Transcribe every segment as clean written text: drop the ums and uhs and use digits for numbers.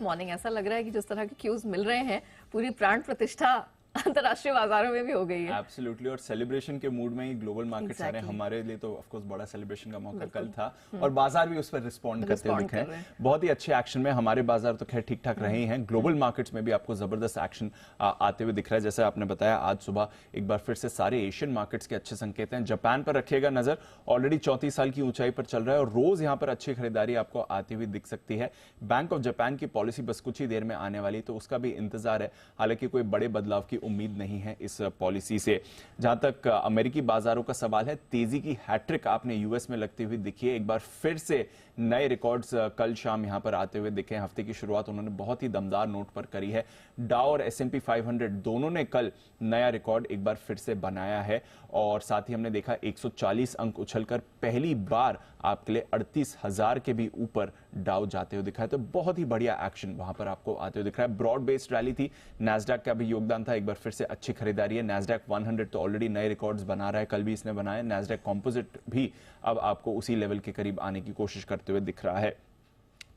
Morning ऐसा लग रहा है कि जिस तरह के क्यूज मिल रहे हैं पूरी प्राण प्रतिष्ठा अंतर्राष्ट्रीय बाजारों में भी हो गई है। एब्सोल्युटली, और सेलिब्रेशन के मूड में ही ग्लोबल मार्केट्स आ रहे हैं। हमारे लिए तो ऑफ कोर्स बड़ा सेलिब्रेशन का मौका कल था और बाजार भी उस पर रिस्पॉन्ड करते हुए दिखे हैं। बहुत ही अच्छे एक्शन में हमारे बाजार तो खैर ठीक ठाक रहे हैं, ग्लोबल मार्केट्स में भी आपको जबरदस्त एक्शन आते हुए दिख रहा है। जैसे आपने बताया, आज सुबह एक बार फिर से सारे एशियन मार्केट्स के अच्छे संकेत हैं। जापान पर रखिएगा नजर, ऑलरेडी 34 साल की ऊंचाई पर चल रहा है और रोज यहां पर अच्छी खरीदारी आपको आती हुई दिख सकती है। बैंक ऑफ जापान की पॉलिसी बस कुछ ही देर में आने वाली, तो उसका भी इंतजार है। हालांकि कोई बड़े बदलाव की उम्मीद नहीं है इस पॉलिसी से। जहां तक अमेरिकी बाजारों का सवाल है, तेजी की हैट्रिक आपने यूएस में लगती हुई दिखी है। एक बार फिर से नए रिकॉर्ड्स कल शाम यहां पर आते हुए दिखे। हफ्ते की शुरुआत उन्होंने बहुत ही दमदार नोट पर करी है। डाउ और S&P 500 दोनों ने कल नया रिकॉर्ड एक बार फिर से बनाया है और साथ ही हमने देखा 140 अंक उछलकर पहली बार आपके लिए 38,000 के भी ऊपर डाउ जाते हुए दिखा है। तो बहुत ही बढ़िया एक्शन वहां पर आपको आते हुए दिख रहा है। ब्रॉड बेस्ड रैली थी, नैस्डैक का भी योगदान था। एक बार फिर से अच्छी खरीदारी है। नैस्डैक 100 तो ऑलरेडी नए रिकॉर्ड्स बना रहा है, कल भी इसने बनाया। नैस्डैक कॉम्पोजिट भी अब आपको उसी लेवल के करीब आने की कोशिश करते हुए दिख रहा है।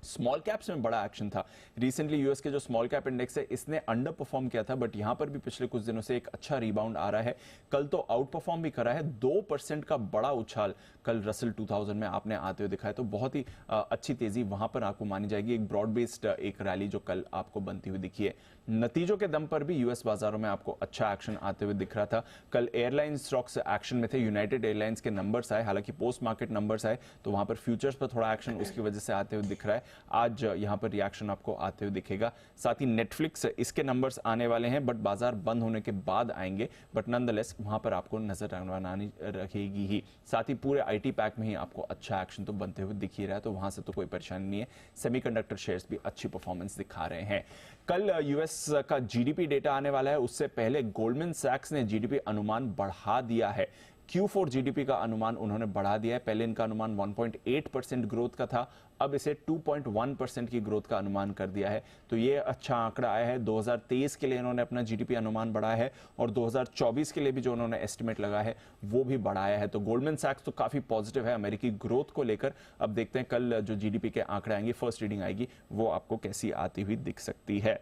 स्मॉल कैप्स में बड़ा एक्शन था। रिसेंटली यूएस के जो स्मॉल कैप इंडेक्स है इसने अंडर परफॉर्म किया था, बट यहां पर भी पिछले कुछ दिनों से एक अच्छा रिबाउंड आ रहा है। कल तो आउट परफॉर्म भी करा है, 2% का बड़ा उछाल कल रसल 2000 में आपने आते हुए दिखा है। तो बहुत ही अच्छी तेजी वहां पर आपको मानी जाएगी। एक ब्रॉड बेस्ड एक रैली जो कल आपको बनती हुई दिखी है। नतीजों के दम पर भी यूएस बाजारों में आपको अच्छा एक्शन आते हुए दिख रहा था। कल एयरलाइन स्टॉक्स एक्शन में थे। यूनाइटेड एयरलाइंस के नंबर्स आए, हालांकि पोस्ट मार्केट नंबर्स आए, तो वहां पर फ्यूचर्स पर थोड़ा एक्शन उसकी वजह से आते हुए दिख रहा है। आज यहां पर रिएक्शन आपको आते हुए दिखेगा। साथ ही नेटफ्लिक्स, इसके नंबर्स आने वाले हैं बट बाजार बंद होने के बाद आएंगे, बट नॉनदलेस वहां पर आपको नजर बनानी रखेगी ही। साथ ही पूरे आईटी पैक में ही आपको अच्छा एक्शन तो बनते हुए दिख ही रहा है, तो वहां से तो कोई परेशानी नहीं है। सेमीकंडक्टर शेयर्स भी अच्छी परफॉर्मेंस दिखा रहे हैं। कल यूएस का जीडीपी डेटा आने वाला है, उससे पहले गोल्डमैन सैक्स ने जीडीपी अनुमान बढ़ा दिया है। Q4 जीडीपी का अनुमान उन्होंने बढ़ा दिया है। पहले इनका अनुमान 1.8% ग्रोथ का था, अब इसे 2.1% की ग्रोथ का अनुमान कर दिया है। तो ये अच्छा आंकड़ा आया है। 2023 के लिए इन्होंने अपना जीडीपी अनुमान बढ़ाया है और 2024 के लिए भी जो उन्होंने एस्टिमेट लगा है वो भी बढ़ाया है। तो गोल्डमैन सैक्स तो काफी पॉजिटिव है अमेरिकी ग्रोथ को लेकर। अब देखते हैं कल जो जीडीपी के आंकड़े आएंगे, फर्स्ट रीडिंग आएगी, वो आपको कैसी आती हुई दिख सकती है।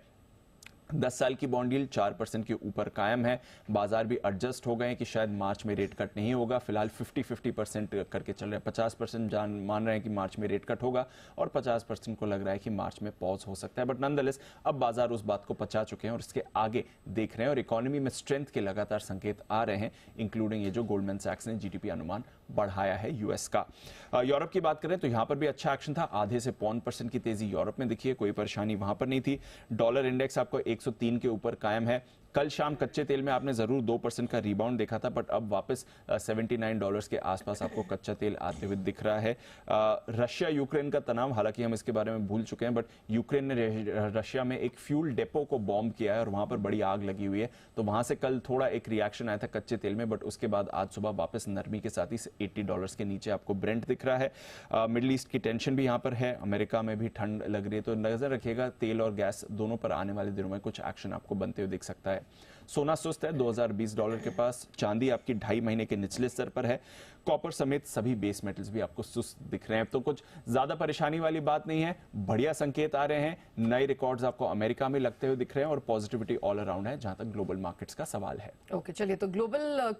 10 साल की बॉन्ड यील्ड 4% के ऊपर कायम है। बाजार भी एडजस्ट हो गए हैं कि शायद मार्च में रेट कट नहीं होगा। फिलहाल 50-50% करके चल रहे हैं। 50% मान रहे हैं कि मार्च में रेट कट होगा और 50% को लग रहा है कि मार्च में पॉज हो सकता है। बट नॉनदलेस अब बाजार उस बात को पचा चुके हैं और इसके आगे देख रहे हैं और इकोनॉमी में स्ट्रेंथ के लगातार संकेत आ रहे हैं, इंक्लूडिंग ये जो गोल्डमैन सैक्स ने जीडीपी अनुमान बढ़ाया है यूएस का। यूरोप की बात करें तो यहां पर भी अच्छा एक्शन था। आधे से 0.5% की तेजी यूरोप में दिखी है, कोई परेशानी वहां पर नहीं थी। डॉलर इंडेक्स आपको 103 के ऊपर कायम है। कल शाम कच्चे तेल में आपने जरूर 2% का रिबाउंड देखा था, बट अब वापस $79 के आसपास आपको कच्चा तेल आते हुए दिख रहा है। रशिया यूक्रेन का तनाव, हालांकि हम इसके बारे में भूल चुके हैं, बट यूक्रेन ने रशिया में एक फ्यूल डेपो को बॉम्ब किया है और वहां पर बड़ी आग लगी हुई है। तो वहां से कल थोड़ा एक रिएक्शन आया था कच्चे तेल में, बट उसके बाद आज सुबह वापस नरमी के साथ ही $80 के नीचे आपको ब्रेंट दिख रहा है। मिडिल ईस्ट की टेंशन भी यहां पर है, अमेरिका में भी ठंड लग रही है, तो नजर रखिएगा तेल और गैस दोनों पर आने वाले दिनों में कुछ एक्शन आपको बनते हुए दिख सकता है। सोना सुस्त है $2020 के पास। चांदी आपकी 2.5 महीने के निचले स्तर पर है। कॉपर समेत सभी बेस मेटल्स भी आपको सुस्त दिख रहे हैं। तो कुछ ज्यादा परेशानी वाली बात नहीं है, बढ़िया संकेत आ रहे हैं। नए रिकॉर्ड्स आपको अमेरिका में लगते हुए दिख रहे हैं और पॉजिटिविटी ऑल अराउंड है जहां तक ग्लोबल मार्केट्स का सवाल है। ओके, चलिए तो ग्लोबल